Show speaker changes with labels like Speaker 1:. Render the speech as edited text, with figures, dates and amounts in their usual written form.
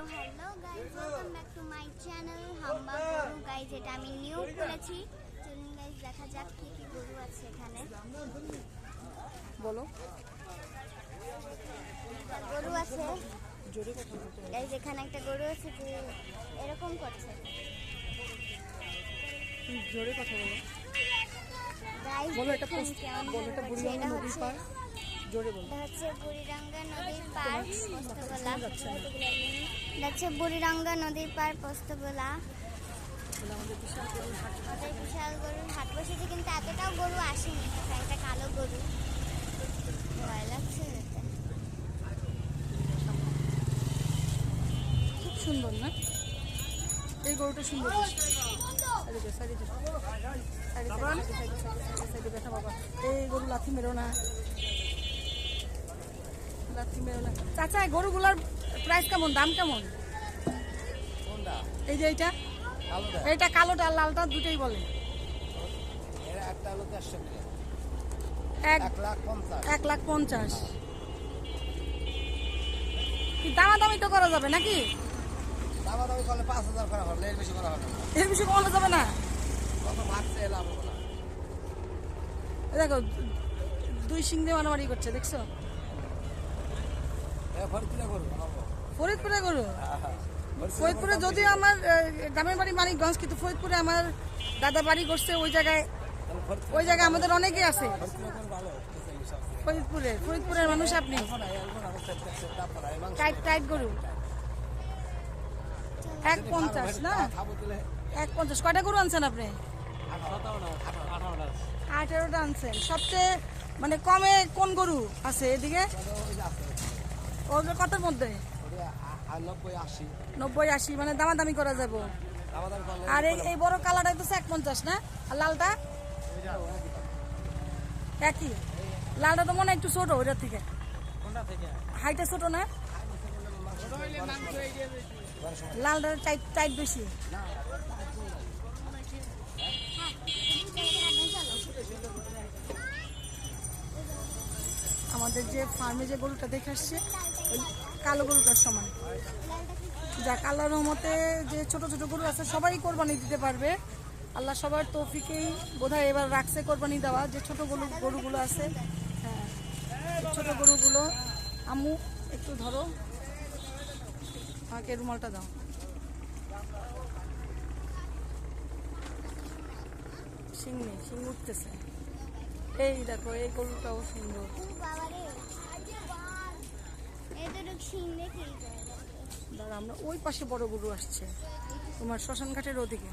Speaker 1: Hello guys, welcome back to my channel হাম্বা গরু। Guys, এটা আমি নিউ খুলেছি। চলুন গাইস দেখা যাক কি কি গরু আছে এখানে।
Speaker 2: বলো,
Speaker 1: গরু আছে
Speaker 2: জোরে কথা বলতে হবে।
Speaker 1: গাইস, এখানে একটা গরু আছে যে এরকম করছে।
Speaker 2: জোরে কথা বলো।
Speaker 1: গাইস
Speaker 2: বলো এটা
Speaker 1: দেখুন কেমন
Speaker 2: বলো, এটা
Speaker 1: করছে।
Speaker 2: বুড়িগঙ্গা
Speaker 1: এটা
Speaker 2: নদীর পার। জোরে বলো।
Speaker 1: এটা হচ্ছে বুড়িগঙ্গা নদীর পার পোস্তগোলা। এটা হচ্ছে বুড়িগঙ্গা নদীর পার পোস্তগোলা।
Speaker 2: আমাদের বিশাল গরুর হাট।
Speaker 1: আমাদের বিশাল গরুর হাট বসেছে, কিন্তু এতটাও গরু আসেনি। একটা কালো গরু, ভয় লাগছে যেতে।
Speaker 2: খুব সুন্দর না? এই গরুটা সুন্দর। ব্যথা বাবা, এই গরু লাথি মেরো না, লাথি মেরো না। চাচা, গরুগুলার প্রাইস কেমন, দাম কেমন? এই যে এইটা কালোটা আর লালটা দুটোই বলে। 1,50,000। কি দামাদামি তো করা যাবে নাকি?
Speaker 3: দামাদামি করলে 5,000 করা হবে, এর বেশি করা হবে না।
Speaker 2: এর বেশি কমানো যাবে না?
Speaker 3: কত ভাগছে লাভ হবে না।
Speaker 2: দেখো, দুই সিং দিয়ে মারামারি করছে, দেখছো?
Speaker 3: ফরিদপুরে করবো
Speaker 2: ফরিদপুরে গরু। ফরিদপুরে যদিও আমার গ্রামের বাড়ি মানিকগঞ্জ, কিন্তু ফরিদপুরে আমার দাদা বাড়ি করছে। ওই জায়গায় আমাদের অনেকেই আছে। ফরিদপুরের মানুষ আপনি। টাইট গরু 1,50,000 না? 1,50,000। কয়টা গরু আনছেন আপনি? 18টা আনছেন। সবচেয়ে মানে কমে কোন গরু আছে এদিকে? ওগুলো কতর মধ্যে? 90-80, মানে দামাদামি করা যাবে। আর এই বড় কালারটা তো 1,50,000 না? আর লালটা একই। লালটা তো মনে হয় একটু ছোট ওইটার থেকে। হাইটে ছোট না? লালটা টাইট বেশি। আমাদের যে ফার্মে যে গরুটা দেখে আসছে ওই কালো গরুটার সমান। যা কালো রহমতে যে ছোট ছোট গরু আছে সবাই কোরবানি দিতে পারবে। আল্লাহ সবার তৌফিকেই বোধহয় এবার রাখছে কোরবানি দেওয়া। যে ছোট গরুগুলো আছে, হ্যাঁ, ছোট গরুগুলো। আম্মু একটু ধরো, আমাকে রুমালটা দাও। শিং নেই, শিং উঠতেছে। এই দেখো, এই গরুটাও সুন্দর। দাঁড়া, আমরা ওই পাশে বড় গরু আসছে, তোমার শ্মশান ঘাটের ওদিকে।